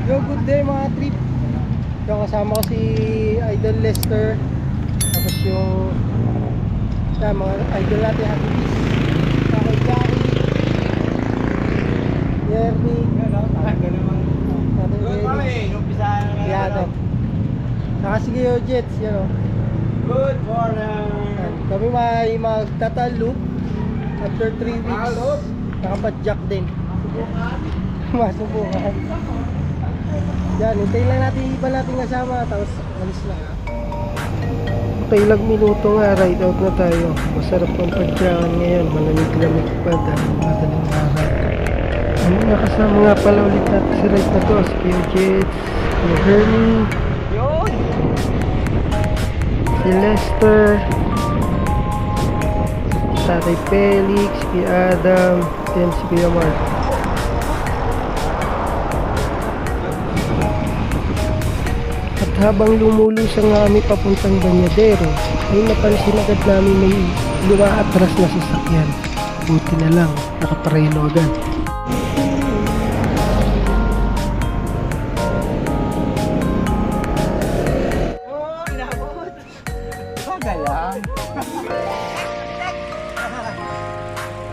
Yo, good day mga trip. So, kasama ko si Idol Lester. Tapos yung mga idol natin, Happy Beast. Ako, Jackie, Jeremy, Yado. Saka si Gio Jets, yan o. Good morning. Kami may magtatalup after 3 weeks. Nakapadjack din. Masubukan. Yan, hintayin lang natin iba natin kasama. Tapos alis lang. Okay, ilang minuto nga, ride out na tayo. Masarap ang padyakan ngayon. Malamig-lamig pa dahil madaling araw. Ano nga kasama nga pala ulit natin si ride na to. Si Gio Jets, si Hermie, si Lester, Tatay Felix, si Adam, then si Kuya Mark. At habang lumulusang nga kami papuntang Banyadero, ay napansin agad namin may lumaatras na sasakyan. Buti na lang, nakaparelo agad.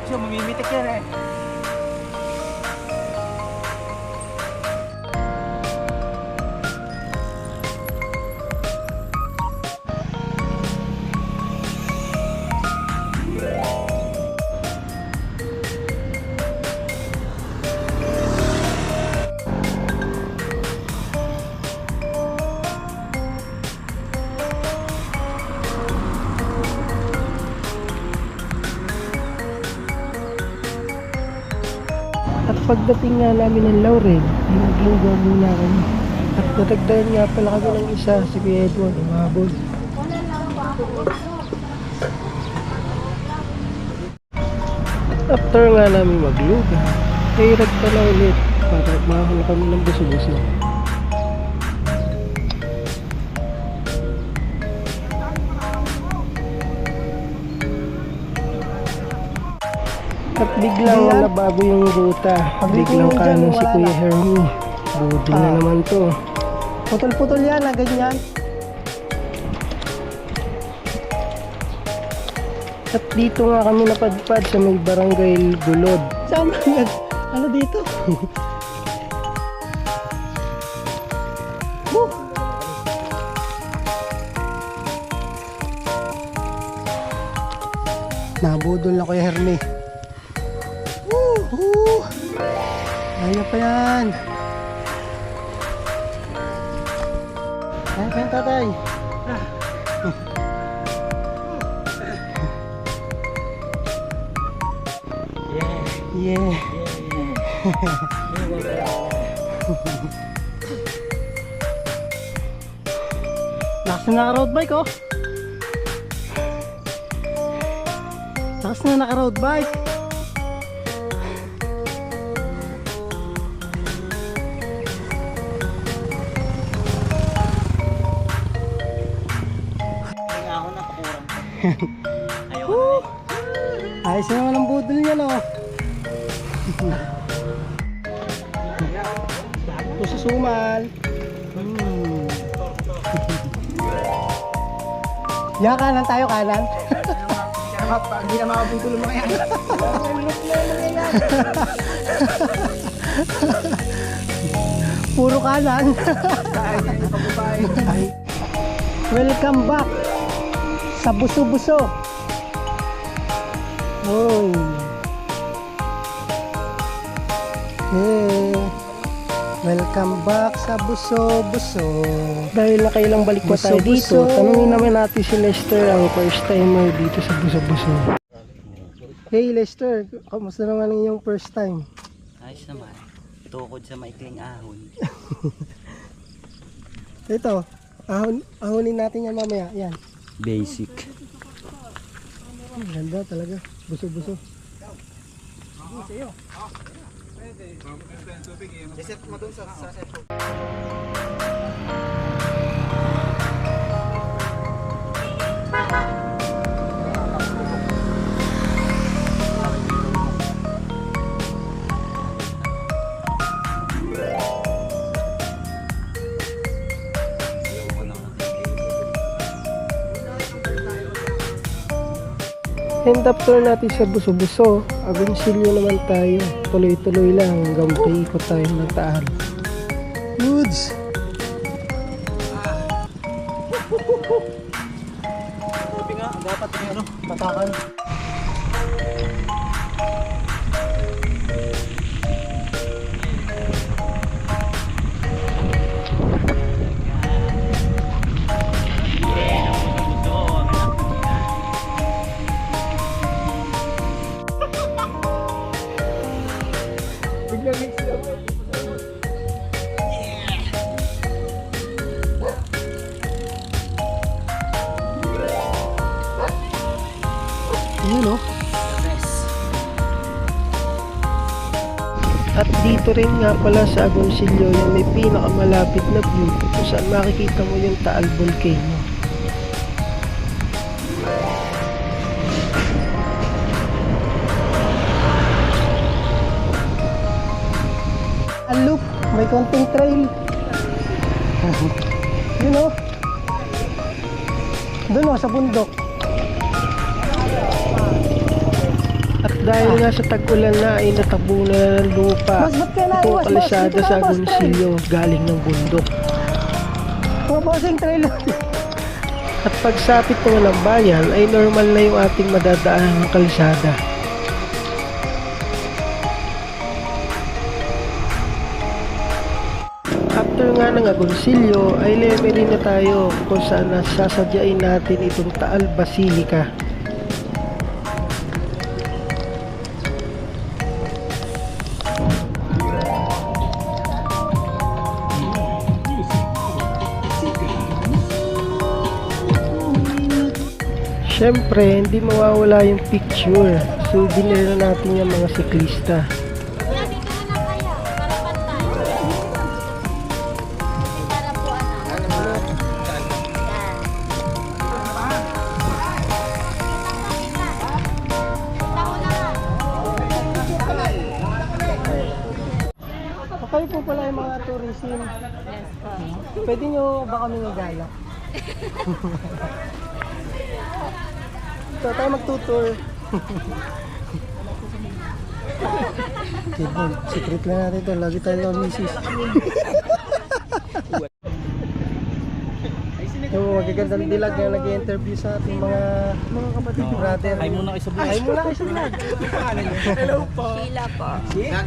So, mamimitik yan eh. At pagdating nga namin ng Laurel, ay naglugaw muna kami. At natagdayan nga pala kami ng isa, si Kuya Edward, umabot. After nga namin maglugaw, ay rag pala ulit para makahanap kami ng buso-buso. At biglang nabago yung ruta. Biglang kanan si Kuya Hermie. Budol na naman to. Putol-putol yan, ganyan. At dito nga kami napadpad sa may barangay Gulod. Saan ba yan? Ano dito? Nabudol na Kuya Hermie. Kaya pa yan. Kaya pa yan, tatay. Yeah. Lakas na naka-road bike, oh. Lakas na naka-road bike. Ayos naman ang budol niya, no? Ito sa sumal. Yan, kanan tayo, kanan. Hindi na makabutol mo yan. Puro kanan. Welcome back sa Buso-Buso. Oh. Hey. Welcome back sa Buso-Buso. Dahil nakailang balik pa tayo dito, tanungin naman natin si Lester, ang first timer dito sa Buso-Buso. Hey Lester, kamusta naman ang iyong first time? Ayos naman. Tukod sa maikling ahon. Ito, ahonin natin yan mamaya. Yan. Basic. Ang ganda talaga. Buso-buso. Reset mo dun sa set. And after natin sa Buso-Buso, Agoncillo naman tayo. Tuloy-tuloy lang hanggang paikot tayo ng Taal. Goods! Sabi nga, dapat yung ano, patakan. Biglang mix up. Yun, oh. At dito rin nga pala sa Agoncillo yung may pinakamalapit na view kung saan makikita mo yung Taal Volcano. Ang loop, may konting trail. Yun, oh. Doon, oh, sa bundok. At dahil nga sa tag-ulan na ay natabunan na ng lupa itong kalisada sa Agoncillo galing ng bundok. Pumabosing trail. At pagsapit mo ng bayan ay normal na yung ating madadaan ng kalisada. After nga ng Agoncillo ay leme rin na tayo kung saan nasasadyain natin itong Taal Basilica. Siyempre, hindi mawawala yung picture. Souvenir na natin yung mga siklista. Kuya, dito na lang kaya. Para pantay. Para po ano. Yan. Kayo po pala yung mga tourism. Yes po. Pwede nyo ba kami nagala? So, tayo magtutour. Secret lang natin ito. Lagi tayo ng misis. Yung magagandang dilag na nag-i-interview sa ating mga kapatid, brother. Ay muna kayo sa vlog. Ay muna kayo sa vlog. Hello po. Sheila po. Sheila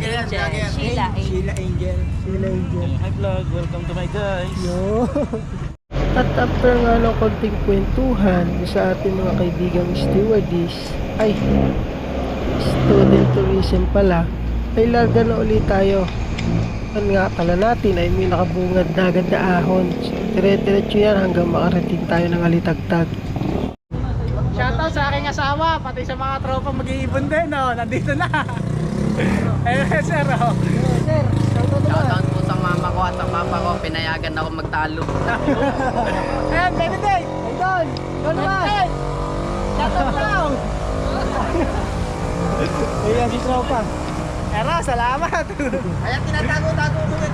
Sheila. Angel. Sila Angel. Hi vlog, welcome to my guys. Yo. At after nga ng konting kwentuhan sa ating mga kaibigang stewardess, ay student tourism pala, ay larga na ulit tayo. Ang nga akala natin ay may nakabungad na agad na ahon. Dire-diretso yan hanggang makarating tayo ng Alitagtag. Shoutout sa aking asawa, pati sa mga tropa mag-iibon din, no? Nandito na. Eh, sir, oh. Sir, Shoutout po sa mama ko at sa papa ko, pinayagan ako magtalo. Ayan, Benedict! Idol! Doon naman! Shoutout lang! Ayan, si Tropa. Era, salamat! Kaya tinatago-tago ko yun.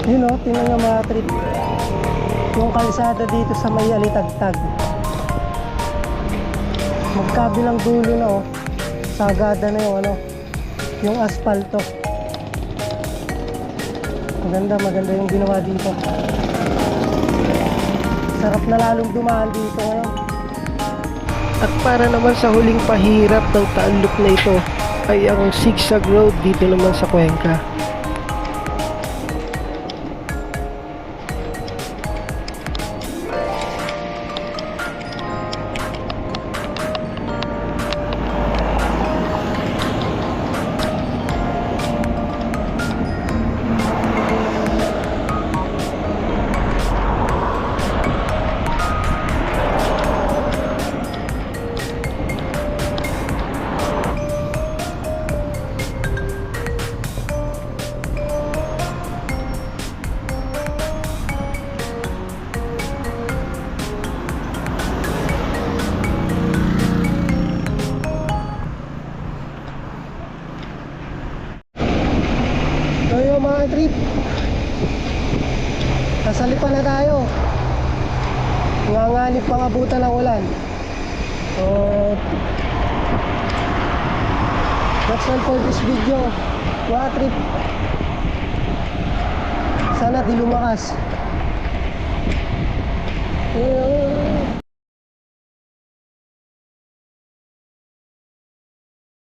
Yun o, tingnan nga mga trip. Yung kalsada dito sa may Alitagtag. Magkabilang dulo na o. Sagada na yung ano, yung asfalto. Maganda yung ginawa dito. Sarap na lalong dumaan dito ngayon. At para naman sa huling pahirap ng Taal Loop na ito ay ang zigzag road dito naman sa Cuenca. mga trip. Sasalipan na tayo. Nanganganib pang abutan ng ulan. So, that's all for this video. Mga trip. Sana di lumakas.